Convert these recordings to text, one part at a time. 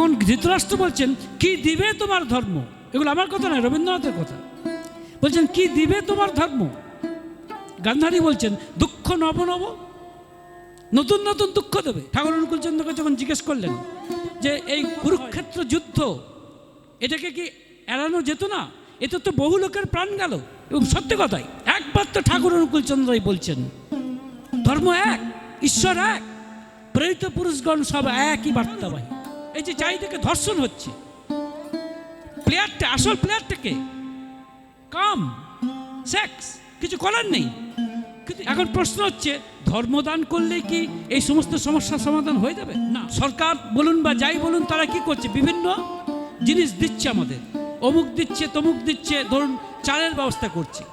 তখন ধৃতরাষ্ট্র বলছেন, কি দিবে তোমার ধর্ম? এগুলো আমার কথা নয়, রবীন্দ্রনাথের কথা। বলছেন, কি দিবে তোমার ধর্ম? গান্ধারী বলছেন, দুঃখ নব নব, নতুন নতুন দুঃখ দেবে। ঠাকুর অনুকূলচন্দ্রকে যখন জিজ্ঞেস করলেন যে এই কুরুক্ষেত্র যুদ্ধ, এটাকে কি এড়ানো যেত না? এতে তো বহু লোকের প্রাণ গেল। এবং সত্যি কথাই, একবার তো ঠাকুর অনুকূলচন্দ্রই বলছেন, ধর্ম এক, ঈশ্বর এক, প্রেরিত পুরুষগণ সব একই বার্তাবাহী। এই যে চারিদিকে ধর্ষণ হচ্ছে, প্লেয়ারটা, আসল প্লেয়ারটাকে কাম সেক্স, কিছু করার নেই। কিন্তু এখন প্রশ্ন হচ্ছে, ধর্মদান করলে কি এই সমস্ত সমস্যার সমাধান হয়ে যাবে? না। সরকার বলুন বা যাই বলুন, তারা কি করছে? বিভিন্ন জিনিস দিচ্ছে আমাদের, অমুক দিচ্ছে, তমুক দিচ্ছে। ধরুন চালের ব্যবস্থা করছে,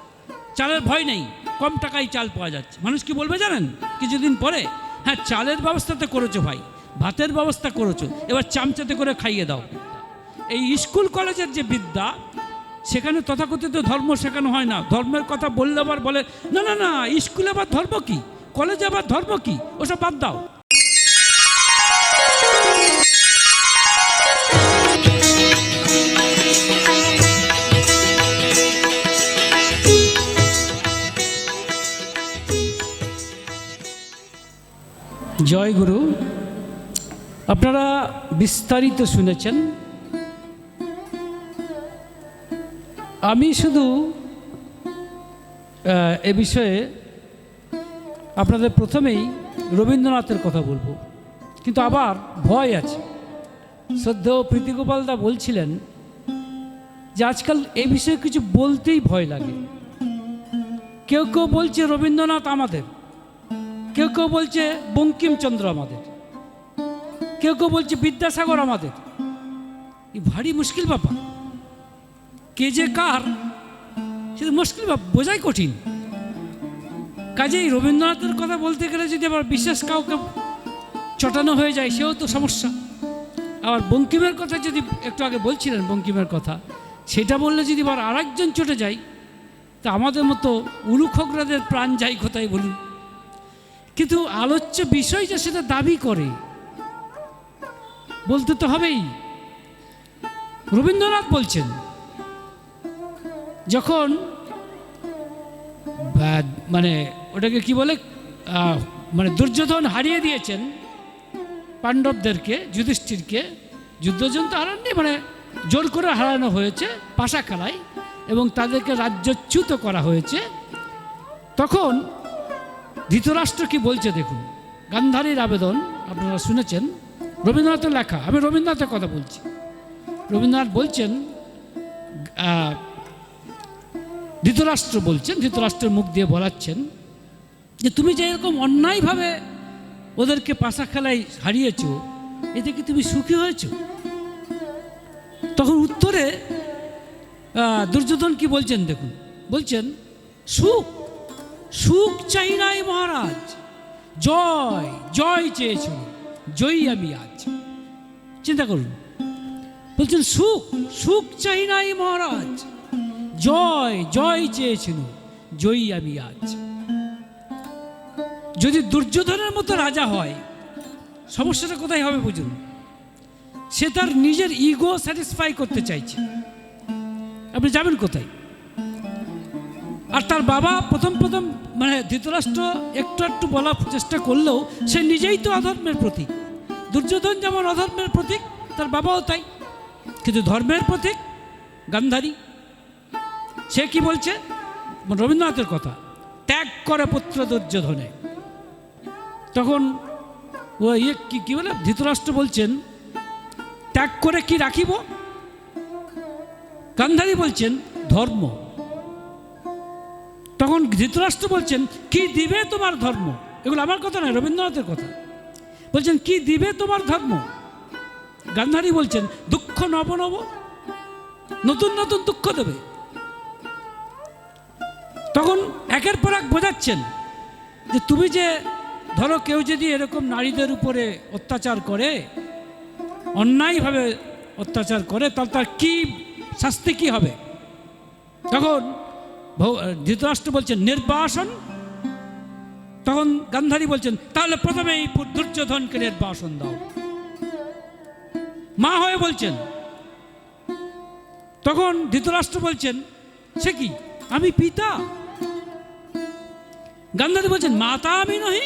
চালের ভয় নেই, কম টাকায় চাল পাওয়া যাচ্ছে। মানুষ কি বলবে জানেন কিছুদিন পরে? হ্যাঁ, চালের ব্যবস্থা তো করেছো ভাই, ভাতের ব্যবস্থা করেছো, এবার চামচাতে করে খাইয়ে দাও। এই স্কুল কলেজের যে বিদ্যা, সেখানে তথাকথিত ধর্ম শেখানো হয় না। ধর্মের কথা বললে আবার বলে, না না না, স্কুলে আবার ধর্ম কি, কলেজে আবার ধর্ম কি, ওসব বাদ দাও। জয় গুরু। আপনারা বিস্তারিত শুনেছেন। আমি শুধু এ বিষয়ে আপনাদের প্রথমেই রবীন্দ্রনাথের কথা বলবো, কিন্তু আবার ভয় আছে। শ্রদ্ধেয় প্রীতিগোপালদা বলছিলেন যে আজকাল এই বিষয়ে কিছু বলতেই ভয় লাগে। কেউ কেউ বলছে রবীন্দ্রনাথ আমাদের, কেউ কেউ বলছে বঙ্কিমচন্দ্র আমাদের, কেউ কেউ বলছে বিদ্যাসাগর আমাদের। এই ভারী মুশকিল ব্যাপার, কে যে কার সেটা মুশকিল ব্যাপার, বোঝাই কঠিন। কাজেই রবীন্দ্রনাথের কথা বলতে গেলে যদি আবার বিশেষ কাউকে চটানো হয়ে যায়, সেও তো সমস্যা। আবার বঙ্কিমের কথা যদি, একটু আগে বলছিলেন বঙ্কিমের কথা, সেটা বললে যদি আবার আরেকজন চটে যায়, তা আমাদের মতো উলুখগরাদের প্রাণ যায় কোথায় বলুন। কিন্তু আলোচ্য বিষয় যে সেটা দাবি করে, বলতে তো হবেই। রবীন্দ্রনাথ বলছেন, যখন মানে ওটাকে কি বলে, মানে দুর্যোধন হারিয়ে দিয়েছেন পাণ্ডবদেরকে, যুধিষ্ঠিরকে, যুদ্ধজন তো হারাননি, মানে জোর করে হারানো হয়েছে পাশা খেলায়, এবং তাদেরকে রাজ্যচ্যুত করা হয়েছে। তখন ধৃতরাষ্ট্র কি বলছে দেখুন, গান্ধারীর আবেদন আপনারা শুনেছেন, রবীন্দ্রনাথের লেখা। আমি রবীন্দ্রনাথের কথা বলছি। রবীন্দ্রনাথ বলছেন, ধৃতরাষ্ট্র বলছেন, ধৃতরাষ্ট্রের মুখ দিয়ে বলাচ্ছেন যে তুমি যে এরকম অন্যায়ভাবে ওদেরকে পাশা খেলায় হারিয়েছ, এতে কি তুমি সুখী হয়েছ? তখন উত্তরে দুর্যোধন কি বলছেন দেখুন, বলছেন, সুখ, সুখ চাই নাই মহারাজ, জয়, জয় চেয়েছিল, জয়ী আমি আজ। চিন্তা করুন, বলছেন সুখ, সুখ চাই নাই মহারাজ, জয়, জয় চেয়েছিল, জয়ী আমি আজ। যদি দুর্যোধনের মতো রাজা হয়, সমস্যাটা কোথায় হবে বুঝুন। সে তার নিজের ইগো স্যাটিসফাই করতে চাইছে, আপনি যাবেন কোথায়? আর তার বাবা প্রথম প্রথম, মানে ধৃতরাষ্ট্র একটু একটু বলার চেষ্টা করলেও সে নিজেই তো অধর্মের প্রতীক। দুর্যোধন যেমন অধর্মের প্রতীক, তার বাবাও তাই। কিন্তু ধর্মের প্রতীক গান্ধারী। সে কি বলছে, রবীন্দ্রনাথের কথা, ত্যাগ করে পুত্র দুর্যোধনে। তখন ও কি বলে, ধৃতরাষ্ট্র বলছেন, ত্যাগ করে কি রাখিব? গান্ধারী বলছেন, ধর্ম। তখন ধৃতরাষ্ট্র বলছেন, কি দিবে তোমার ধর্ম? এগুলো আমার কথা নয়, রবীন্দ্রনাথের কথা। বলছেন, কি দিবে তোমার ধর্ম? গান্ধারী বলছেন, দুঃখ নব নব, নতুন নতুন দুঃখ দেবে। তখন একের পর এক বোঝাচ্ছেন যে তুমি যে, ধরো কেউ যদি এরকম নারীদের উপরে অত্যাচার করে, অন্যায়ভাবে অত্যাচার করে, তাহলে তার কি শাস্তি কি হবে? তখন ধৃতরাষ্ট্র বলছেন, নির্বাসন। তখন গান্ধারী বলছেন, তাহলে প্রথমেই দুর্যোধনকে নির্বাসন দাও। মা হয়ে বলছেন। তখন ধৃতরাষ্ট্র বলছেন, সে কি, আমি পিতা? গান্ধারী বলছেন, মাতা আমি নহি,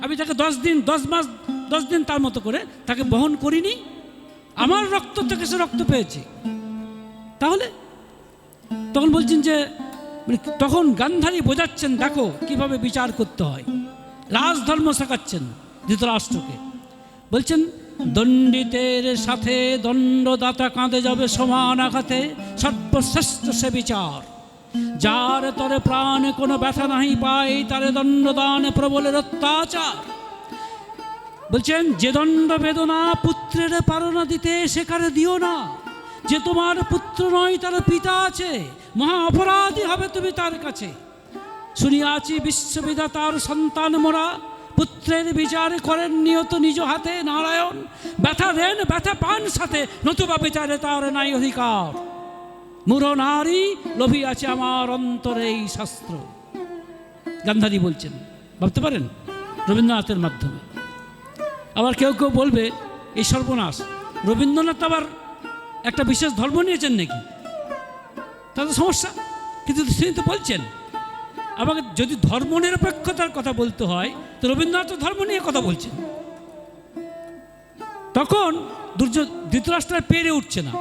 আমি তাকে 10 মাস 10 দিন তার মতো করে তাকে বহন করিনি, আমার রক্ত থেকে সে রক্ত পেয়েছে। তাহলে তখন বলছেন যে, তখন গান্ধারী বোঝাচ্ছেন দেখো কিভাবে বিচার করতে হয়, রাজধর্ম শেখাচ্ছেন ধৃতরাষ্ট্রকে। বলছেন, দণ্ডিতের সাথে দণ্ডদাতা কাঁদে যাবে সমান আঘাতে, সর্বশ্রেষ্ঠ সে বিচার, যার তরে প্রাণ কোনো ব্যথা নাহি পায়, তারে দণ্ডদান প্রবলের অত্যাচার। বলছেন, যে দণ্ড বেদনা পুত্রের পারনা দিতে সেকারে দিও না, যে তোমার পুত্র নয় তার পিতা আছে, মহা অপরাধী হবে তুমি তার কাছে। শুনিয়াছি বিশ্ববিধাতার সন্তান মোরা, পুত্রের বিচার করেন নিয়ত নিজ হাতে নারায়ণ, ব্যথা দেন ব্যথা পান সাথে, নতুবা বিচারে তার নাই অধিকার। মূঢ় নারী লোভী আছে আমার অন্তরে এই শাস্ত্র। গান্ধারী বলছেন, ভাবতে পারেন রবীন্দ্রনাথের মাধ্যমে। আবার কেউ কেউ বলবে এই সর্বনাশ, রবীন্দ্রনাথ আবার একটা বিশেষ ধর্ম নিয়েছেন নাকি, তাদের সমস্যা। কিন্তু তিনি তো বলছেন, আমাকে যদি ধর্ম নিরপেক্ষতার কথা বলতে হয় তো রবীন্দ্রনাথ ধর্ম নিয়ে কথা বলছেন। তখন ধৃতরাষ্ট্র পেরে উঠছে না,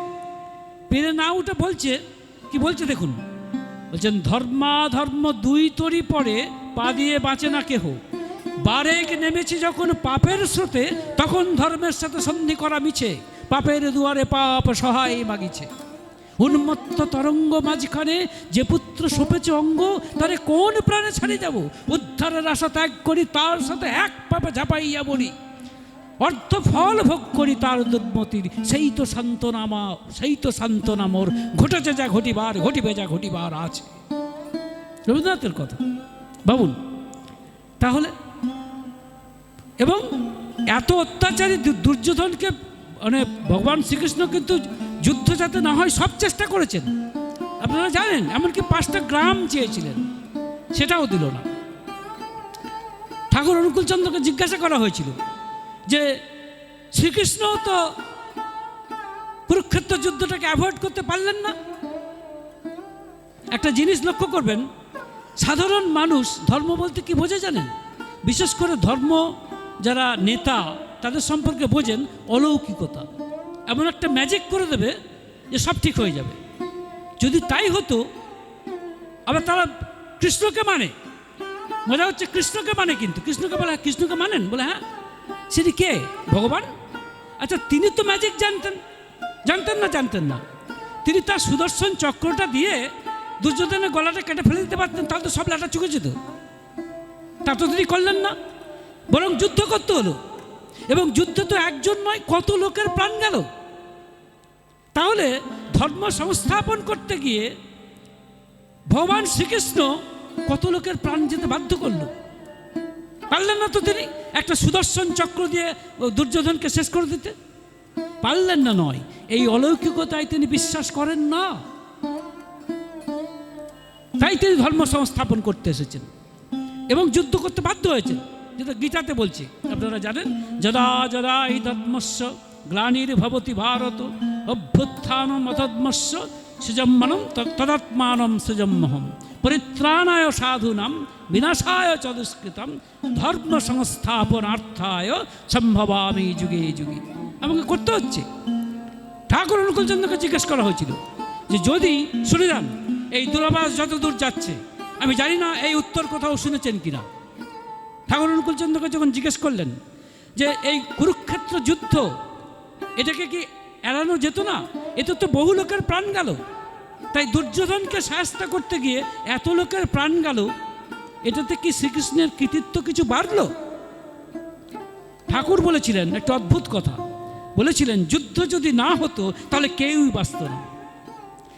পেরে না উঠে বলছে কি বলছে দেখুন, বলছেন, ধর্মাধর্ম দুই তরি পরে পা দিয়ে বাঁচে না কেহ, বারেক নেমেছে যখন পাপের স্রোতে, তখন ধর্মের সাথে সন্ধি করা মিছে, পাপের দুয়ারে পাপ সহায় মাগিছে। উন্মত্ত তরঙ্গ মাঝখানে যে পুত্র সোপেছে অঙ্গ, তারে কোন প্রাণে ছাড়িয়ে যাব, উদ্ধারের আশা ত্যাগ করি, তার সাথে এক পাপে ঝাঁপাইয়া বলি, অর্থ ফল ভোগ করি তার দুর্মতির, সেই তো সান্ত্বনা মোর, ঘটেছে যা ঘটিবার, ঘটিবে যা ঘটিবার আছে। রবীন্দ্রনাথের কথা ভাবুন তাহলে। এবং এত অত্যাচারী দুর্যোধনকে মানে ভগবান শ্রীকৃষ্ণ কিন্তু যুদ্ধ যাতে না হয় সব চেষ্টা করেছেন, আপনারা জানেন। এমনকি 5টা গ্রাম চেয়েছিলেন, সেটাও দিল না। ঠাকুর অনুকূলচন্দ্রকে জিজ্ঞাসা করা হয়েছিল যে শ্রীকৃষ্ণ তো কুরুক্ষেত্র যুদ্ধটাকে অ্যাভয়েড করতে পারলেন না। একটা জিনিস লক্ষ্য করবেন, সাধারণ মানুষ ধর্ম বলতে কি বোঝে জানেন? বিশেষ করে ধর্ম যারা নেতা তাদের সম্পর্কে বোঝেন অলৌকিকতা, এমন একটা ম্যাজিক করে দেবে যে সব ঠিক হয়ে যাবে। যদি তাই হতো, আবার তারা কৃষ্ণকে মানে, মজা হচ্ছে কৃষ্ণকে মানে, কিন্তু কৃষ্ণকে বলে কৃষ্ণকে মানেন, বলে হ্যাঁ সেটি কে, ভগবান? আচ্ছা, তিনি তো ম্যাজিক জানতেন না। তিনি তার সুদর্শন চক্রটা দিয়ে দুর্যোধনের গলাটা কেটে ফেলে দিতে পারতেন, তাহলে তো সব লাটা চুকে যেত। তা তো তিনি করলেন না, বরং যুদ্ধ করতে হলো। এবং যুদ্ধে তো একজন নয়, কত লোকের প্রাণ গেল। তাহলে ধর্ম সংস্থাপন করতে গিয়ে ভগবান শ্রীকৃষ্ণ কত লোকের প্রাণ যেতে বাধ্য করল? পারলেন না তো তিনি একটা সুদর্শন চক্র দিয়ে দুর্যোধনকে শেষ করে দিতে? পারলেন না নয়, এই অলৌকিকতায় তিনি বিশ্বাস করেন না, তাই তিনি ধর্ম সংস্থাপন করতে এসেছেন এবং যুদ্ধ করতে বাধ্য হয়েছেন, যেটা গীতাতে বলছে আপনারা জানেন, যদা যদা হি ধর্মস্য গ্লানির্ভবতি ভারত অভ্যুত্থানম অধর্মস্য সৃজম্মনম তদাত্মানম সৃজম্মহম পরিত্রাণায় সাধুনাম বিনাশায় চ দুষ্কৃতম ধর্ম সংস্থাপনার্থায় সম্ভবামি যুগে যুগে। আমাকে করতে হচ্ছে। ঠাকুর অনুকূলচন্দ্রকে জিজ্ঞেস করা হয়েছিল যে যদি শুনে যান এই দূরাভাস যতদূর যাচ্ছে, আমি জানি না এই উত্তর কোথাও শুনেছেন কিনা। ঠাকুর অনুকূলচন্দ্রকে যখন জিজ্ঞেস করলেন যে এই কুরুক্ষেত্র যুদ্ধ, এটাকে কি এড়ানো যেত না? এতে তো বহু লোকের প্রাণ গেল, তাই দুর্যোধনকে শায়েস্তা করতে গিয়ে এত লোকের প্রাণ গেল, এটাতে কি শ্রীকৃষ্ণের কৃতিত্ব কিছু বাড়ল? ঠাকুর বলেছিলেন একটা অদ্ভুত কথা, বলেছিলেন যুদ্ধ যদি না হতো তাহলে কেউই বাঁচত না,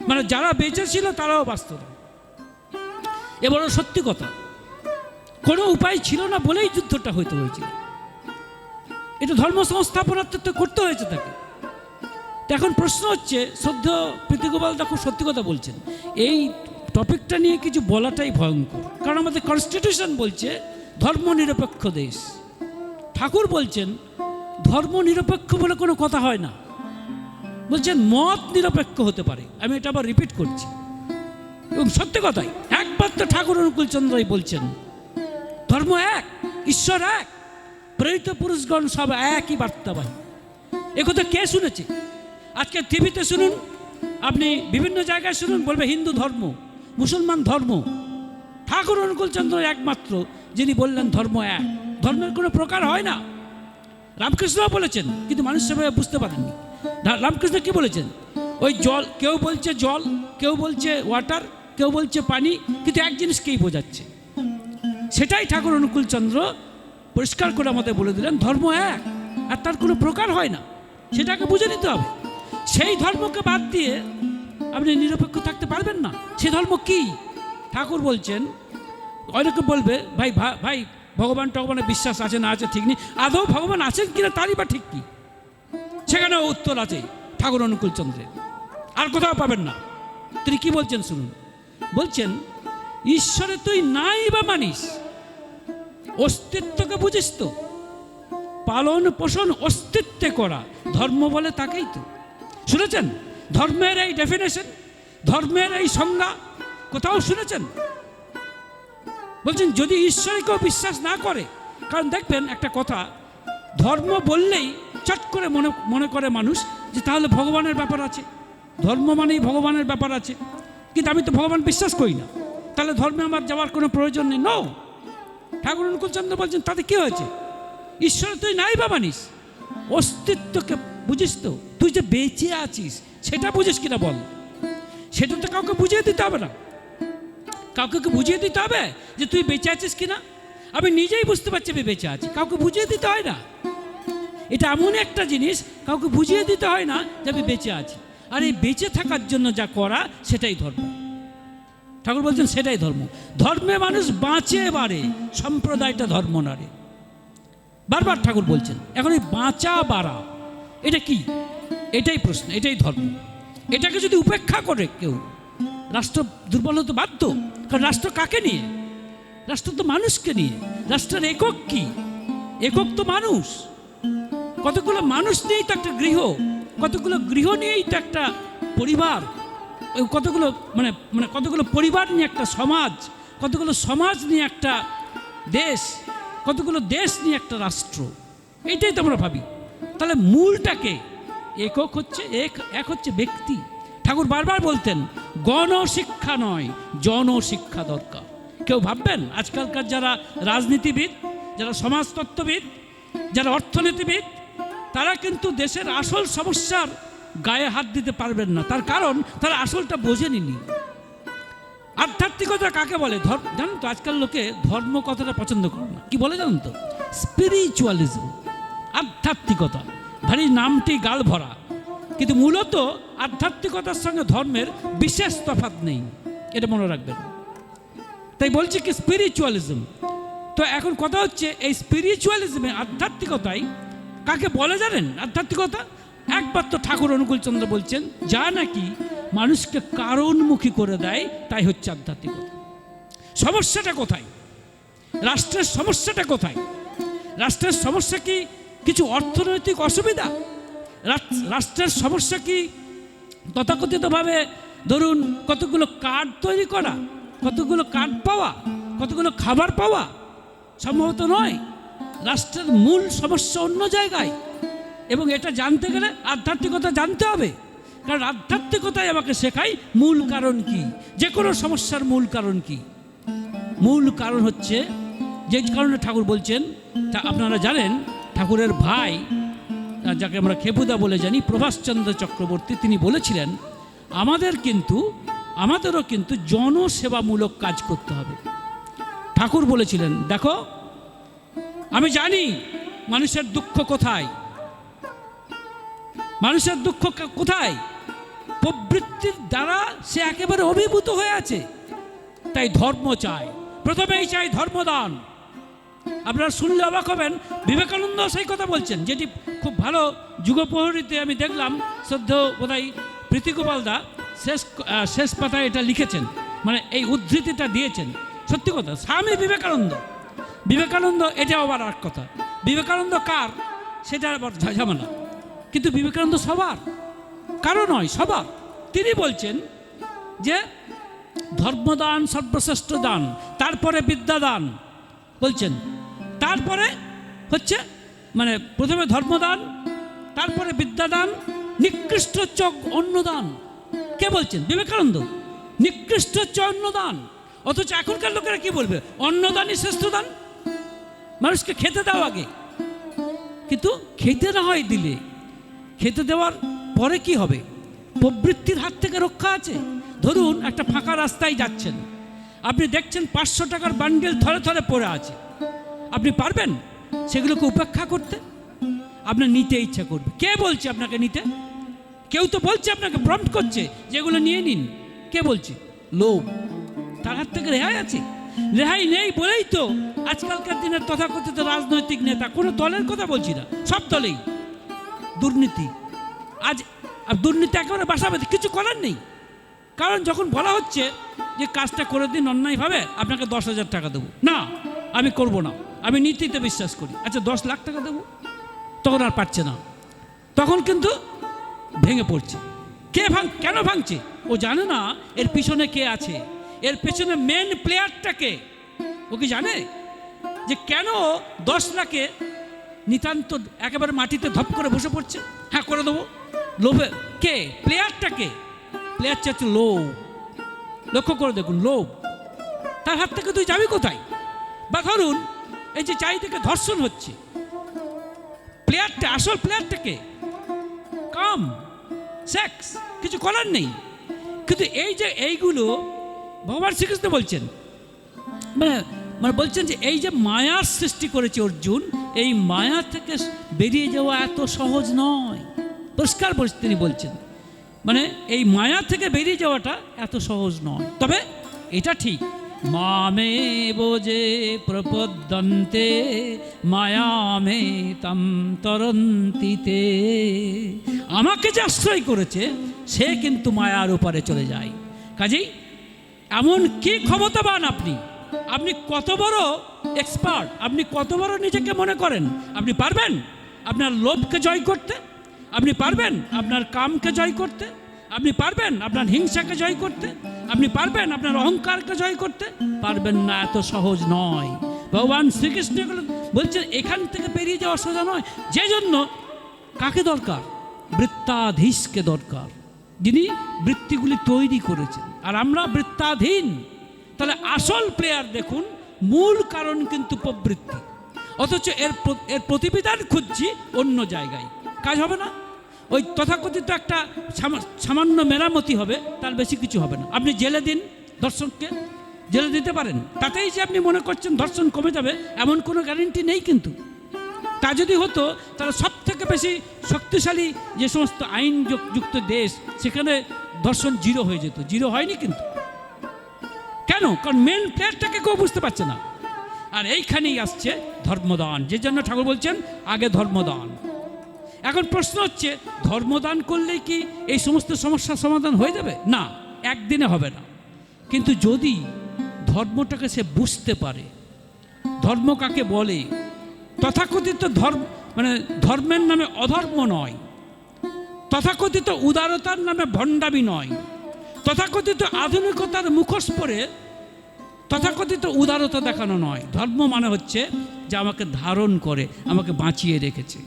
মানে যারা বেঁচে ছিল তারাও বাঁচত না। এবারও সত্যি কথা, কোনো উপায় ছিল না বলেই যুদ্ধটা হইতে হয়েছিল। এটা ধর্ম সংস্থাপনার্থে তো করতে হয়েছে তাকে। এখন প্রশ্ন হচ্ছে, শ্রদ্ধেয় প্রীতিগোপাল দা খুব সত্যি কথা বলছেন, এই টপিকটা নিয়ে কিছু বলাটাই ভয়ঙ্কর, কারণ আমাদের কনস্টিটিউশন বলছে ধর্ম নিরপেক্ষ দেশ। ঠাকুর বলছেন ধর্ম নিরপেক্ষ বলে কোনো কথা হয় না, বলছেন মত নিরপেক্ষ হতে পারে। আমি এটা আবার রিপিট করছি, এবং সত্যি কথাই একমাত্র ঠাকুর অনুকূলচন্দ্রই বলছেন ধর্ম এক, ঈশ্বর এক, প্রেরিত পুরুষগণ সব একই বার্তাবাহী। একথা কে শুনেছে? আজকে টিভিতে শুনুন, আপনি বিভিন্ন জায়গায় শুনুন, বলবে হিন্দু ধর্ম, মুসলমান ধর্ম। ঠাকুর অনুকূলচন্দ্র একমাত্র যিনি বললেন ধর্ম এক, ধর্মের কোনো প্রকার হয় না। রামকৃষ্ণ বলেছেন, কিন্তু মানুষ সবাই বুঝতে পারেননি। রামকৃষ্ণ কি বলেছেন? ওই জল, কেউ বলছে জল, কেউ বলছে ওয়াটার, কেউ বলছে পানি, কিন্তু এক জিনিসকেই বোঝাচ্ছে। সেটাই ঠাকুর অনুকূলচন্দ্র পরিষ্কার করে আমাদের বলে দিলেন, ধর্ম এক, আর তার কোনো প্রকার হয় না, সেটাকে বুঝে নিতে হবে। সেই ধর্মকে বাদ দিয়ে আপনি নিরপেক্ষ থাকতে পারবেন না। সে ধর্ম কি? ঠাকুর বলছেন, অনেকে বলবে ভাই ভাই ভগবান টগবানের বিশ্বাস আছে না আছে ঠিক নেই, আদৌ ভগবান আছেন কিনা তারই বা ঠিক কি? সেখানেও উত্তর আছে ঠাকুর অনুকূলচন্দ্রের, আর কোথাও পাবেন না। তিনি কি বলছেন শুনুন, বলছেন ঈশ্বরে তুই নাই বা মানিস, অস্তিত্বকে বুঝিস তো, পালন পোষণ অস্তিত্বে করা ধর্ম বলে তাকেই তো। শুনেছেন ধর্মের এই ডেফিনেশন, ধর্মের এই সংজ্ঞা কোথাও শুনেছেন? বলছেন যদি ঈশ্বরে কেউ বিশ্বাস না করে, কারণ দেখবেন একটা কথা, ধর্ম বললেই চট করে মনে করে মানুষ যে তাহলে ভগবানের ব্যাপার আছে, ধর্ম মানেই ভগবানের ব্যাপার আছে, কিন্তু আমি তো ভগবান বিশ্বাস করি না, তাহলে ধর্মে আমার যাওয়ার কোনো প্রয়োজন নেই। নো, ঠাকুর অনুকূলচন্দ্র বলছেন তাতে কি হয়েছে? ঈশ্বর তুই নাই বা মানিস, অস্তিত্বকে বুঝিস তো, তুই যে বেঁচে আছিস সেটা বুঝিস কিনা বল। সেটা তো কাউকে বুঝিয়ে দিতে হবে না, কাউকে বুঝিয়ে দিতে হবে যে তুই বেঁচে আছিস কিনা? আমি নিজেই বুঝতে পারছি আমি বেঁচে আছি, কাউকে বুঝিয়ে দিতে হয় না। এটা এমন একটা জিনিস কাউকে বুঝিয়ে দিতে হয় না যে আমি বেঁচে আছি। আর এই বেঁচে থাকার জন্য যা করা সেটাই ধর্ম। ঠাকুর বলছেন সেটাই ধর্ম। ধর্মে মানুষ বাঁচে বাড়ে, সম্প্রদায়টা ধর্ম না রে। বারবার ঠাকুর বলছেন। এখন এই বাঁচা বাড়া এটা কি? এটাই প্রশ্ন, এটাই ধর্ম। এটাকে যদি উপেক্ষা করে কেউ, রাষ্ট্র দুর্বল হতে বাধ্য। কারণ রাষ্ট্র কাকে নিয়ে? রাষ্ট্র তো মানুষকে নিয়ে। রাষ্ট্রের একক কি? একক তো মানুষ। কতগুলো মানুষ নিয়েই তো একটা গৃহ, কতগুলো গৃহ নিয়েই তো একটা পরিবার, কতগুলো মানে মানে কতগুলো পরিবার নিয়ে একটা সমাজ, কতগুলো সমাজ নিয়ে একটা দেশ, কতগুলো দেশ নিয়ে একটা রাষ্ট্র। এইটাই তো আমরা ভাবি। তাহলে মূলটাকে একক হচ্ছে, এক হচ্ছে ব্যক্তি। ঠাকুর বারবার বলতেন গণশিক্ষা নয়, জনশিক্ষা দরকার। কেউ ভাববেন আজকালকার যারা রাজনীতিবিদ, যারা সমাজতত্ত্ববিদ, যারা অর্থনীতিবিদ, তারা কিন্তু দেশের আসল সমস্যার গায়ে হাত দিতে পারবেন না। তার কারণ তারা আসলটা বোঝেনি। আধ্যাত্মিকতা কাকে বলে? জানেন তো, আজকাল লোকে ধর্ম কথাটা পছন্দ করে না। কি বলে জানেন তো? স্পিরিচুয়ালিজম, আধ্যাত্মিকতা। ভারী নামটি গাল ভরা, কিন্তু মূলত আধ্যাত্মিকতার সঙ্গে ধর্মের বিশেষ তফাৎ নেই, এটা মনে রাখবেন। তাই বলছি কি স্পিরিচুয়ালিজম। তো এখন কথা হচ্ছে এই স্পিরিচুয়ালিজমে, আধ্যাত্মিকতায় কাকে বলে জানেন? আধ্যাত্মিকতা একমাত্র ঠাকুর অনুকূলচন্দ্র বলছেন যা নাকি মানুষকে কারণমুখী করে দেয়, তাই হচ্ছে আধ্যাত্মিকতা। সমস্যাটা কোথায়? রাষ্ট্রের সমস্যাটা কোথায়? রাষ্ট্রের সমস্যা কি কিছু অর্থনৈতিক অসুবিধা? রাষ্ট্রের সমস্যা কি তথাকথিতভাবে ধরুন কতগুলো কার্ড তৈরি করা, কতগুলো কার্ড পাওয়া, কতগুলো খাবার পাওয়া? সম্ভবত নয়। রাষ্ট্রের মূল সমস্যা অন্য জায়গায়, এবং এটা জানতে গেলে আধ্যাত্মিকতা জানতে হবে। কারণ আধ্যাত্মিকতাই আমাকে শেখায় মূল কারণ কি, যে কোনো সমস্যার মূল কারণ কি। মূল কারণ হচ্ছে, যে কারণে ঠাকুর বলছেন, তা আপনারা জানেন, ঠাকুরের ভাই, যাকে আমরা খেপুদা বলে জানি, প্রভাষচন্দ্র চক্রবর্তী, তিনি বলেছিলেন আমাদেরও কিন্তু জনসেবামূলক কাজ করতে হবে। ঠাকুর বলেছিলেন, দেখো আমি জানি মানুষের দুঃখ কোথায়, মানুষের দুঃখ কোথায়? প্রবৃত্তির দ্বারা সে একেবারে অভিভূত হয়ে আছে। তাই ধর্ম চাই, প্রথমেই চাই ধর্মদান। আপনারা শুনলে অবাক হবেন, বিবেকানন্দ সেই কথা বলছেন, যেটি খুব ভালো যুগপ্রহরীতে আমি দেখলাম। শ্রদ্ধেয় বোধহয় প্রীতিগোপাল দা শেষ পাতায় এটা লিখেছেন, মানে এই উদ্ধৃতিটা দিয়েছেন। সত্যি কথা, স্বামী বিবেকানন্দ এটা আবার আর কথা। বিবেকানন্দ কার? সেটা আবার ঝামেলা। কিন্তু বিবেকানন্দ সবার, কারো নয়, সবার। তিনি বলছেন যে ধর্মদান সর্বশ্রেষ্ঠ দান, তারপরে বিদ্যাদান বলছেন, তারপরে হচ্ছে মানে প্রথমে ধর্মদান, তারপরে বিদ্যাদান, নিকৃষ্ট চোখ অন্নদান। কে বলছেন? বিবেকানন্দ। নিকৃষ্ট হচ্ছে অন্নদান। অথচ এখনকার লোকেরা কি বলবে? অন্নদানই শ্রেষ্ঠ দান, মানুষকে খেতে দাও আগে। কিন্তু খেতে না হয় দিলে, খেতে দেওয়ার পরে কি হবে? প্রবৃত্তির হাত থেকে রক্ষা আছে। ধরুন একটা ফাঁকা রাস্তায় যাচ্ছেন, আপনি দেখছেন 500 টাকার বান্ডেল থরে থরে পড়ে আছে, আপনি পারবেন সেগুলোকে উপেক্ষা করতে? আপনার নিতে ইচ্ছা করবে। কে বলছে আপনাকে নিতে? কেউ তো বলছে, আপনাকে প্রম্পট করছে যেগুলো নিয়ে নিন। কে বলছে? লোভ। তার হাত থেকে রেহাই আছে? রেহাই নেই বলেই তো আজকালকার দিনের তথাকথিত রাজনৈতিক নেতা, কোনো দলের কথা বলছি না, সব দলেই দুর্নীতি। আজ দুর্নীতি একেবারে বাসাবে, কিছু করার নেই। কারণ যখন বলা হচ্ছে যে কাজটা করে দিন অন্যায়ভাবে, আপনাকে 10,000 টাকা দেবো, না আমি করব না, আমি নীতিতে বিশ্বাস করি, আচ্ছা 10 লাখ টাকা দেবো, তখন আর পারছে না, তখন কিন্তু ভেঙে পড়ছে। কেন ভাঙছে? ও জানে না এর পিছনে কে আছে, এর পেছনে মেন প্লেয়ারটাকে। ও কি জানে যে কেন 10 লাখে নিতান্ত একেবারে মাটিতে ধপ করে বসে পড়ছে? হ্যাঁ করে দেবো, লোভে। কে প্লেয়ারটাকে? প্লেয়ার চাচ্ছে লোভ। লক্ষ্য করে দেখুন, লোভ। তার হাত থেকে তুই যাবি কোথায়? বা ধরুন এই যে চারিদিকে ধর্ষণ হচ্ছে, প্লেয়ারটা, আসল প্লেয়ারটাকে কাম, সেক্স, কিছু করার নেই। কিন্তু এই যে এইগুলো ভগবান শ্রীকৃষ্ণ বলছেন, মানে বলছেন যে এই যে মায়ার সৃষ্টি করেছে অর্জুন, এই মায়া থেকে বেরিয়ে যাওয়া এত সহজ নয়। পরিষ্কার তিনি বলছেন, মানে এই মায়া থেকে বেরিয়ে যাওয়াটা এত সহজ নয়। তবে এটা ঠিক, মামে বোঝে প্রপদ্যন্তে মায়ামে তাম তরন্তিতে। আমাকে যে আশ্রয় করেছে সে কিন্তু মায়ার উপরে চলে যায়। কাজেই এমন কি ক্ষমতাবান আপনি, আপনি কত বড় এক্সপার্ট, আপনি কত বড় নিজেকে মনে করেন? আপনি পারবেন আপনার লোভকে জয় করতে? আপনি পারবেন আপনার কামকে জয় করতে? আপনি পারবেন আপনার হিংসাকে জয় করতে? আপনি পারবেন আপনার অহংকারকে জয় করতে? পারবেন না, এত সহজ নয়। ভগবান শ্রীকৃষ্ণ বলছেন এখান থেকে বেরিয়ে যাওয়া সোজা নয়। যে জন্য কাকে দরকার? বৃত্তাধীশকে দরকার, যিনি বৃত্তিগুলি তৈরি করেছেন। আর আমরা বৃত্তাধীন। তাহলে আসল প্লেয়ার দেখুন, মূল কারণ কিন্তু প্রবৃত্তি, অথচ এর প্রতিবিধান খুঁজছি অন্য জায়গায়। কাজ হবে না। ওই তথাকথিত একটা সামান্য মেরামতি হবে, তার বেশি কিছু হবে না। আপনি জেলে দিন দর্শককে, জেলে দিতে পারেন, তাতেই যে আপনি মনে করছেন ধর্ষণ কমে যাবে এমন কোনো গ্যারেন্টি নেই। কিন্তু তা যদি হতো তাহলে সব থেকে বেশি শক্তিশালী যে সমস্ত আইন যুক্ত দেশ, সেখানে ধর্ষণ জিরো হয়ে যেত। জিরো হয়নি কিন্তু। কেন? কারণ মেন প্লেয়ারটাকে কেউ বুঝতে পারছে না। আর এইখানেই আসছে ধর্মদান, যে জন্য ঠাকুর বলছেন আগে ধর্মদান। এখন প্রশ্ন হচ্ছে, ধর্মদান করলেই কি এই সমস্ত সমস্যার সমাধান হয়ে যাবে? না, একদিনে হবে না। কিন্তু যদি ধর্মটাকে সে বুঝতে পারে, ধর্ম কাকে বলে, তথাকথিত ধর্মের নামে অধর্ম নয়, তথাকথিত উদারতার নামে ভণ্ডামি নয়, তথাকথিত আধুনিকতার মুখোশ পরে তথাকথিত উদারতা দেখানো নয়। ধর্ম মানে হচ্ছে যে আমাকে ধারণ করে, আমাকে বাঁচিয়ে রেখেছে।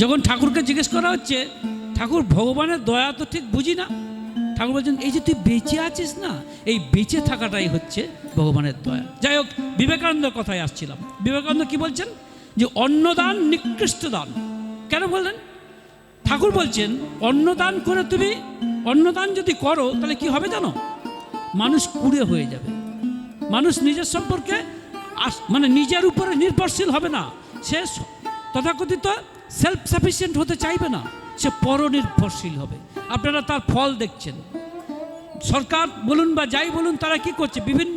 যখন ঠাকুরকে জিজ্ঞেস করা হচ্ছে, ঠাকুর ভগবানের দয়া তো ঠিক বুঝি না, ঠাকুর বলছেন এই যে তুই বেঁচে আছিস না, এই বেঁচে থাকাটাই হচ্ছে ভগবানের দয়া। যাই হোক, বিবেকানন্দের কথায় আসছিলাম। বিবেকানন্দ কি বলছেন? যে অন্নদান নিকৃষ্ট দান। কেন বললেন? ঠাকুর বলছেন অন্নদান করে তুমি, অন্নদান যদি করো তাহলে কি হবে জানো? মানুষ কুঁড়ে হয়ে যাবে। মানুষ নিজের সম্পর্কে মানে নিজের উপরে নির্ভরশীল হবে না, সে তথাকথিত সেলফ সাফিসিয়েন্ট হতে চাইবে না, সে পরনির্ভরশীল হবে। আপনারা তার ফল দেখছেন। সরকার বলুন বা যাই বলুন, তারা কি করছে? বিভিন্ন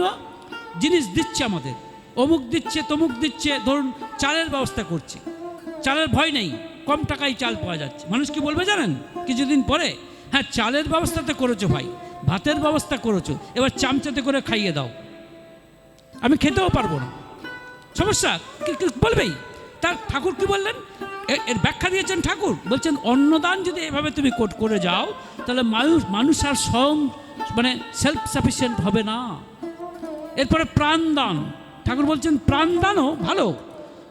জিনিস দিচ্ছে আমাদের, অমুক দিচ্ছে, তমুক দিচ্ছে। ধরুন চালের ব্যবস্থা করছে, চালের ভয় নেই, কম টাকায় চাল পাওয়া যাচ্ছে। মানুষ কি বলবে জানেন কিছুদিন পরে? হ্যাঁ, চালের ব্যবস্থাতে করেছো ভাই, ভাতের ব্যবস্থা করেছো, এবার চামচাতে করে খাইয়ে দাও, আমি খেতেও পারবো না, সমস্যা বলবেই। তার ঠাকুর কি বললেন, এর ব্যাখ্যা দিয়েছেন ঠাকুর, বলছেন অন্নদান যদি এভাবে তুমি করে যাও তাহলে মানুষ আর স্বয়ং মানে সেলফ সাফিসিয়েন্ট হবে না। এরপরে প্রাণদান, ঠাকুর বলছেন প্রাণদানও ভালো,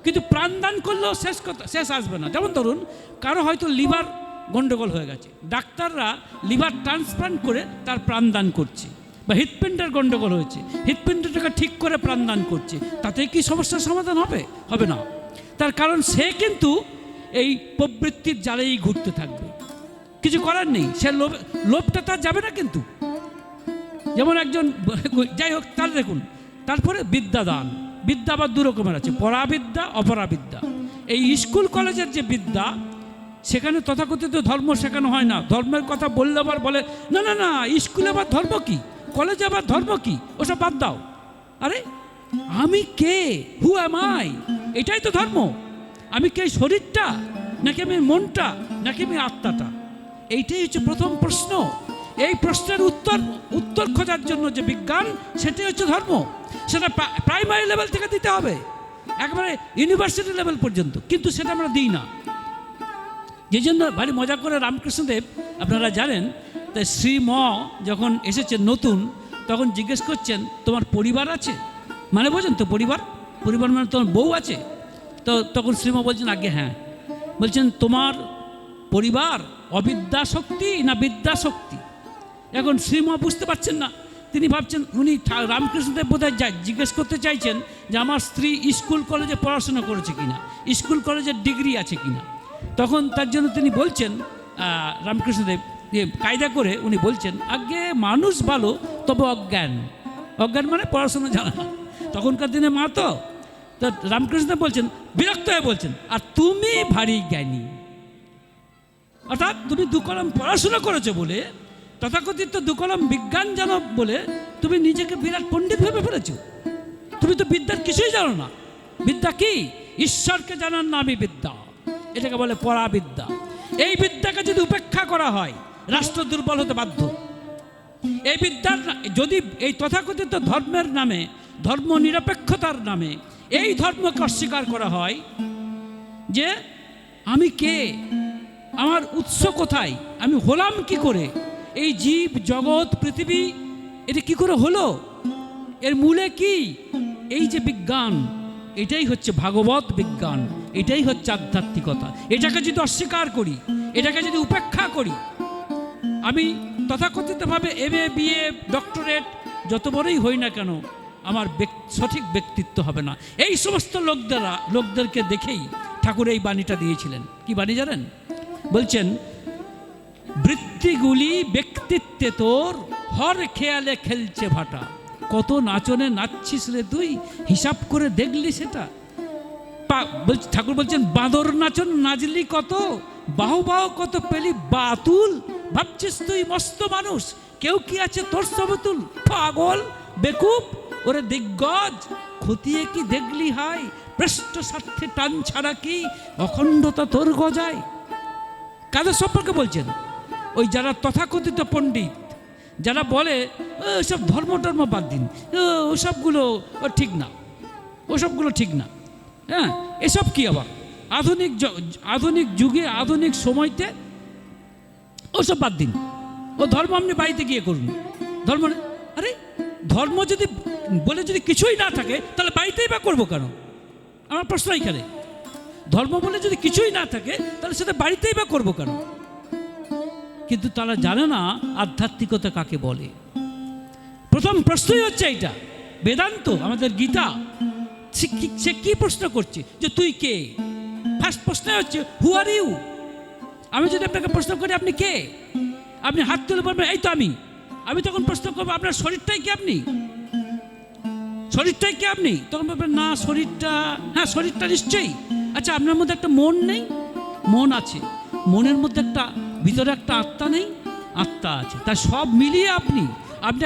কিন্তু প্রাণদান করলেও শেষ আসবে না। যেমন ধরুন কারো হয়তো লিভার গন্ডগোল হয়ে গেছে, ডাক্তাররা লিভার ট্রান্সপ্লান্ট করে তার প্রাণদান করছে, বা হৃৎপিণ্ডের গন্ডগোল হয়েছে, হৃৎপিণ্ডটাকে ঠিক করে প্রাণদান করছে, তাতে কি সমস্যার সমাধান হবে? হবে না। তার কারণ সে কিন্তু এই প্রবৃত্তির জালেই ঘুরতে থাকবে, কিছু করার নেই, সে লোভটা তার যাবে না। কিন্তু যেমন একজন, যাই হোক, তার দেখুন, তারপরে বিদ্যাদান, বিদ্যা আবার দু রকমের আছে, পরাবিদ্যা অপরাবিদ্যা। এই স্কুল কলেজের যে বিদ্যা, সেখানে তথাকথিত ধর্ম শেখানো হয় না। ধর্মের কথা বললে আবার বলে না না না, স্কুলে আবার ধর্ম কি, কলেজে আবার ধর্ম কি, ওসব বাদ দাও। আরে আমি কে, হু অ্যাম আই, এটাই তো ধর্ম। আমি কে, শরীরটা নাকি আমি মনটা নাকি আমি আত্মাটা? এইটাই হচ্ছে প্রথম প্রশ্ন। এই প্রশ্নের উত্তর খোঁজার জন্য যে বিজ্ঞান, সেটাই হচ্ছে ধর্ম। সেটা প্রাইমারি লেভেল থেকে দিতে হবে একবারে ইউনিভার্সিটি লেভেল পর্যন্ত, কিন্তু সেটা আমরা দিই না। যে জন্য ভারী মজা করে রামকৃষ্ণদেব, আপনারা জানেন, তাই শ্রীম যখন এসেছেন নতুন, তখন জিজ্ঞেস করছেন তোমার পরিবার আছে, মানে বোঝেন তো, পরিবার মানে তোমার বউ আছে? তো তখন শ্রীম বলছেন আগে হ্যাঁ। বলছেন তোমার পরিবার অবিদ্যা শক্তি না বিদ্যা শক্তি? এখন শ্রীম বুঝতে পারছেন না, তিনি ভাবছেন উনি রামকৃষ্ণদেব বোধহয় জিজ্ঞেস করতে চাইছেন যে আমার স্ত্রী স্কুল কলেজে পড়াশোনা করেছে কিনা, স্কুল কলেজের ডিগ্রি আছে কিনা। তখন তার জন্য তিনি বলছেন, রামকৃষ্ণদেব কায়দা করে উনি বলছেন আগে মানুষ ভালো তবে অজ্ঞান, অজ্ঞান মানে পড়াশোনা জানা না। তখনকার দিনে মা তো রামকৃষ্ণদেব বলছেন, বিরক্ত হয়ে বলছেন, আর তুমি ভারী জ্ঞানী, অর্থাৎ তুমি দু কলম পড়াশোনা করেছো বলে, তথাকথিত দু কলম বিজ্ঞান জানো বলে তুমি নিজেকে বিরাট পণ্ডিত ভেবে ফেলেছো। তুমি তো বিদ্যার কিছুই জানো না। বিদ্যা কি? ঈশ্বরকে জানার নামই বিদ্যা, এটাকে বলে পরাবিদ্যা। এই বিদ্যাকে যদি উপেক্ষা করা হয়, রাষ্ট্র দুর্বল হতে বাধ্য। এই বিদ্যার যদি এই তথাকথিত ধর্মের নামে, ধর্ম নিরপেক্ষতার নামে এই ধর্মকে অস্বীকার করা হয়, যে আমি কে, আমার উৎস কোথায়, আমি হলাম কি করে, এই জীব জগৎ পৃথিবী এটা কি করে হলো, এর মূলে কি, এই যে বিজ্ঞান, এটাই হচ্ছে ভাগবত বিজ্ঞান, এটাই হচ্ছে আধ্যাত্মিকতা। এটাকে যদি অস্বীকার করি, এটাকে যদি উপেক্ষা করি, আমি তথাকথিতভাবে MA BA ডক্টরেট যত বড়ই হই না কেন, আমার সঠিক ব্যক্তিত্ব হবে না। এই সমস্ত লোকদেরকে দেখেই ঠাকুর এই বাণীটা দিয়েছিলেন। কি বাণী জানেন? বলছেন বৃত্তিগুলি ব্যক্তিত্বে তোর হর খেয়ালে খেলছে ভাটা। কত নাচনে নাচছিস রে তুই, হিসাব করে দেখলি সেটা? ঠাকুর বলছেন বাঁদর নাচন নাচলি কত, বাহু বাহু কত পেলি বাতুল, ভাবছিস তুই মস্ত মানুষ, কেউ কি আছে তোর সমতুল? পাগল বেকুব, ওরে দিগ্গজ, খতিয়ে কি দেখলি হাই, পৃষ্ঠ স্বার্থে টান ছাড়া কি অখণ্ডতা তোর গজায়। কাদের সম্পর্কে বলছেন? ওই যারা তথাকথিত পণ্ডিত, যারা বলে ওসব ধর্ম টর্ম বাদ দিন, ওসবগুলো ঠিক না, ওসবগুলো ঠিক না। হ্যাঁ, এসব কি আবার আধুনিক যুগে আধুনিক সময়তে ওসব বাদ দিন, ও ধর্ম আপনি বাড়িতে গিয়ে করুন। ধর্ম, আরে ধর্ম যদি বলে যদি কিছুই না থাকে তাহলে বাড়িতেই বা করবো কেন? আমার প্রশ্ন এখানে। ধর্ম বলে যদি কিছুই না থাকে তাহলে সেটা বাড়িতেই বা করবো কেন? কিন্তু তারা জানে না আধ্যাত্মিকতা কাকে বলে। প্রথম প্রশ্নই হচ্ছে এইটা। বেদান্ত, আমাদের গীতা, সে কি প্রশ্ন করছে যে তুই কে? ফার্স্ট প্রশ্ন হচ্ছে হু আর ইউ। আমি যদি আপনাকে প্রশ্ন করি আপনি কে, আপনি হাত তুলে বলবেন এই তো আমি। আমি তখন প্রশ্ন করবো আপনার শরীরটাই কি আপনি? শরীরটাই কি আপনি? তখন বলবেন না শরীরটা, হ্যাঁ শরীরটা নিশ্চয়ই। আচ্ছা আপনার মধ্যে একটা মন নেই? মন আছে। মনের মধ্যে একটা ভিতরে একটা আত্মা নেই? আত্মা আছে। তা সব মিলিয়ে আপনি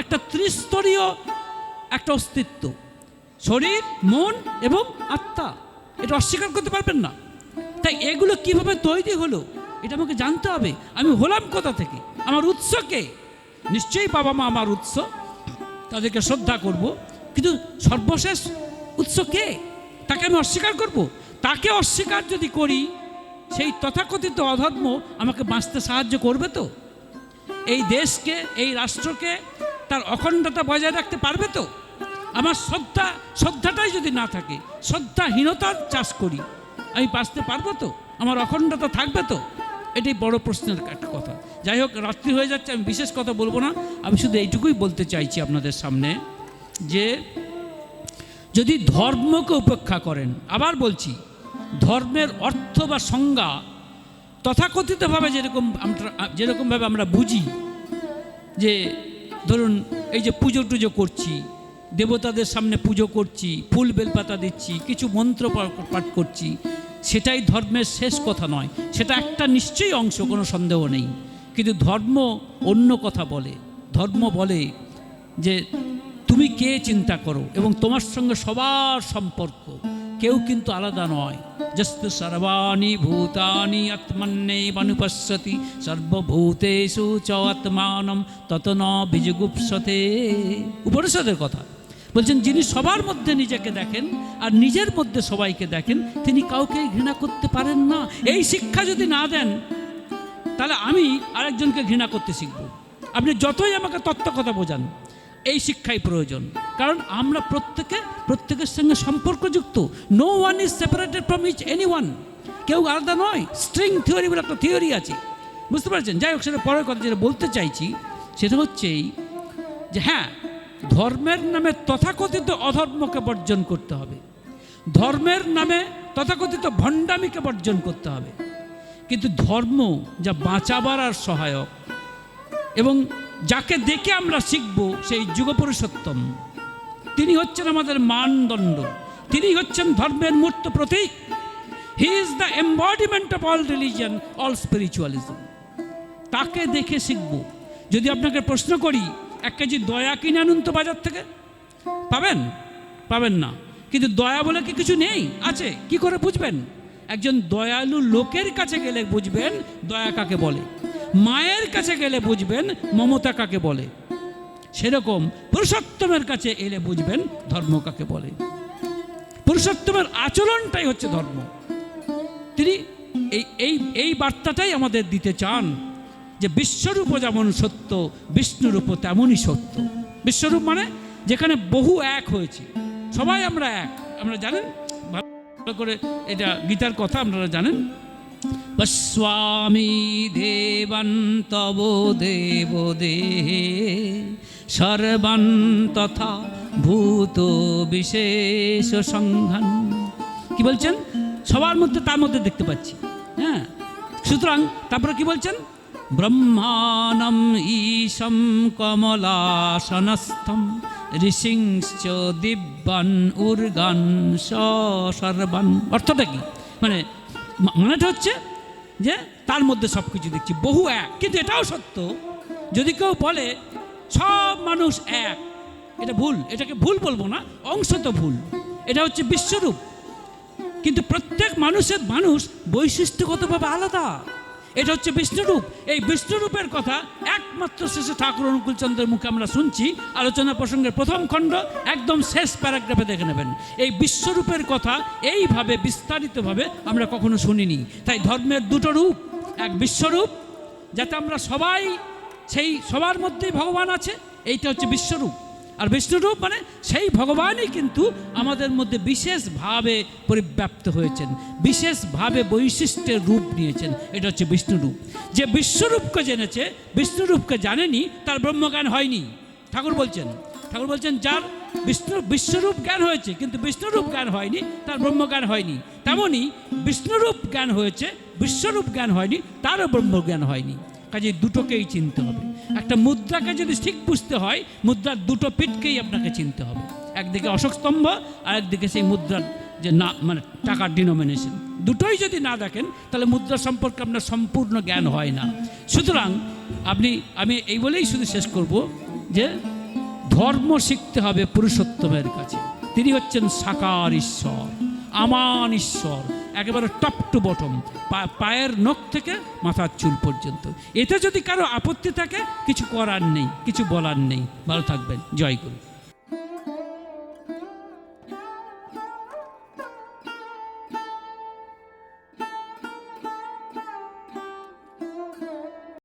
একটা ত্রিস্তরীয় একটা অস্তিত্ব, শরীর, মন এবং আত্মা। এটা অস্বীকার করতে পারবেন না। তাই এগুলো কিভাবে তৈরি হলো এটা আমাকে জানতে হবে। আমি হলাম কোথা থেকে, আমার উৎসকে, নিশ্চয়ই বাবা মা আমার উৎস, তাদেরকে শ্রদ্ধা করব, কিন্তু সর্বশেষ উৎস কে, তাকে আমি অস্বীকার করব? তাকে অস্বীকার যদি করি, সেই তথাকথিত অধর্ম আমাকে বাঁচতে সাহায্য করবে তো? এই দেশকে, এই রাষ্ট্রকে তার অখণ্ডতা বজায় রাখতে পারবে তো? আমার শ্রদ্ধাটাই যদি না থাকে, শ্রদ্ধাহীনতার চাষ করি, আমি বাঁচতে পারবো তো? আমার অখণ্ডতা থাকবে তো? এটাই বড় প্রশ্নের একটা কথা। যাই হোক, রাত্রি হয়ে যাচ্ছে, আমি বিশেষ কথা বলবো না। আমি শুধু এইটুকুই বলতে চাইছি আপনাদের সামনে যে যদি ধর্মকে উপেক্ষা করেন, আবার বলছি, ধর্মের অর্থ বা সংজ্ঞা তথাকথিতভাবে যেরকমভাবে আমরা বুঝি, যে ধরুন এই যে পুজো টুজো করছি, দেবতাদের সামনে পুজো করছি, ফুল বেলপাতা দিচ্ছি, কিছু মন্ত্র পাঠ করছি, সেটাই ধর্মের শেষ কথা নয়। সেটা একটা নিশ্চয়ই অংশ, কোনো সন্দেহ নেই। কিন্তু ধর্ম অন্য কথা বলে। ধর্ম বলে যে তুমি কে চিন্তা করো, এবং তোমার সঙ্গে সবার সম্পর্ক, কেউ কিন্তু আলাদা নয়। যস্তু সর্বাণি ভূতানি আত্মন্যেবানুপশ্যতি সর্বভূতেষু চ আত্মানম তত ন বিজুগুপ্সতে। উপনিষদের কথা বলছেন, যিনি সবার মধ্যে নিজেকে দেখেন আর নিজের মধ্যে সবাইকে দেখেন, তিনি কাউকে ঘৃণা করতে পারেন না। এই শিক্ষা যদি না দেন, তাহলে আমি আরেকজনকে ঘৃণা করতে শিখব। আপনি যতই আমাকে তত্ত্ব কথা বোঝান, এই শিক্ষাই প্রয়োজন। কারণ আমরা প্রত্যেকের সঙ্গে সম্পর্কযুক্ত। No one is separated from each any one. কেউ আলাদা নয়। স্ট্রিং থিওরি বলে একটা থিওরি আছে, বুঝতে পারছেন? যাই হোক, সেটা পরের কথা। যেটা বলতে চাইছি সেটা হচ্ছে এই যে হ্যাঁ, ধর্মের নামে তথাকথিত অধর্মকে বর্জন করতে হবে, ধর্মের নামে তথাকথিত ভণ্ডামিকে বর্জন করতে হবে। কিন্তু ধর্ম যা বাঁচাবার আর সহায়ক, এবং যাকে দেখে আমরা শিখব, সেই যুগপুরুষোত্তম, তিনি হচ্ছেন আমাদের মানদণ্ড, তিনি হচ্ছেন ধর্মের মূর্ত প্রতীক। He is the embodiment of all religion, all spiritualism. তাকে দেখে শিখব। যদি আপনাকে প্রশ্ন করি, 1 কেজি দয়া কিনে আনুন তো বাজার থেকে, পাবেন না। কিন্তু দয়া বলে কি কিছু নেই? আছে। কি করে বুঝবেন? একজন দয়ালু লোকের কাছে গেলে বুঝবেন দয়া কাকে বলে, মায়ের কাছে গেলে বুঝবেন মমতা কাকে বলে, সেরকম পুরুষোত্তমের কাছে এলে বুঝবেন ধর্ম কাকে বলে। পুরুষোত্তমের আচরণটাই হচ্ছে ধর্ম। তিনি এই বার্তাটাই আমাদের দিতে চান যে বিশ্বরূপ যেমন সত্য, বিষ্ণুরূপ তেমনই সত্য। বিশ্বরূপ মানে যেখানে বহু এক হয়েছে, সবাই আমরা এক। আমরা জানেন ভালো করে, এটা গীতার কথা আপনারা জানেন, পশ্যামি দেবান তব দেব দেহে সর্বান তথা ভূত বিশেষ সংঘান। কি বলছেন? সবার মধ্যে, তার মধ্যে দেখতে পাচ্ছি। হ্যাঁ, সুতরাং তারপরে কি বলছেন? ব্রহ্মাণম ঈশম কমলাসনস্থম ঋষিংশ্চ দিব্যান উর্গান সর্বান। অর্থটা কি? মানেটা হচ্ছে যে তার মধ্যে সব কিছু দেখছি, বহু এক। কিন্তু এটাও সত্য, যদি কেউ বলে সব মানুষ এক, এটা ভুল। এটাকে ভুল বলবো না, অংশত ভুল। এটা হচ্ছে বিশ্বরূপ, কিন্তু প্রত্যেক মানুষ বৈশিষ্ট্যগতভাবে আলাদা। এটা হচ্ছে বিষ্ণুরূপ। এই বিষ্ণুরূপের কথা একমাত্র শেষে ঠাকুর অনুকূলচন্দ্রের মুখে আমরা শুনছি। আলোচনা প্রসঙ্গের প্রথম খণ্ড একদম শেষ প্যারাগ্রাফে দেখে নেবেন। এই বিশ্বরূপের কথা এইভাবে বিস্তারিতভাবে আমরা কখনো শুনিনি। তাই ধর্মের দুটো রূপ, এক বিশ্বরূপ, যাতে আমরা সবাই, সেই সবার মধ্যেই ভগবান আছে, এইটা হচ্ছে বিশ্বরূপ। আর বিষ্ণুরূপ মানে সেই ভগবানই কিন্তু আমাদের মধ্যে বিশেষভাবে পরিব্যাপ্ত হয়েছেন, বিশেষভাবে বৈশিষ্ট্যের রূপ নিয়েছেন। এটা হচ্ছে বিষ্ণুরূপ। যে বিশ্বরূপকে জেনেছে, বিষ্ণুরূপকে জানেনি, তার ব্রহ্মজ্ঞান হয়নি। ঠাকুর বলছেন যার বিশ্বরূপ জ্ঞান হয়েছে কিন্তু বিষ্ণুরূপ জ্ঞান হয়নি, তার ব্রহ্মজ্ঞান হয়নি। তেমনি বিষ্ণুরূপ জ্ঞান হয়েছে, বিশ্বরূপ জ্ঞান হয়নি, তারও ব্রহ্মজ্ঞান হয়নি। কাজে দুটোকেই চিনতে হবে। একটা মুদ্রাকে যদি ঠিক বুঝতে হয়, মুদ্রার দুটো পিঠকেই আপনাকে চিনতে হবে। একদিকে অশোক স্তম্ভ, আর একদিকে সেই মুদ্রার যে না, মানে টাকার ডিনোমিনেশন। দুটোই যদি না দেখেন, তাহলে মুদ্রা সম্পর্কে আপনার সম্পূর্ণ জ্ঞান হয় না। সুতরাং আমি এই বলেই শুধু শেষ করব যে ধর্ম শিখতে হবে পুরুষোত্তমের কাছে। তিনি হচ্ছেন সাকার ঈশ্বর, আমান ঈশ্বর, একেবারে টপ টু বটম, পায়ের নখ থেকে মাথার চুল পর্যন্ত। এতে যদি কারো আপত্তি থাকে, কিছু করার নেই, কিছু বলার নেই। ভালো থাকবেন। জয় গুরু।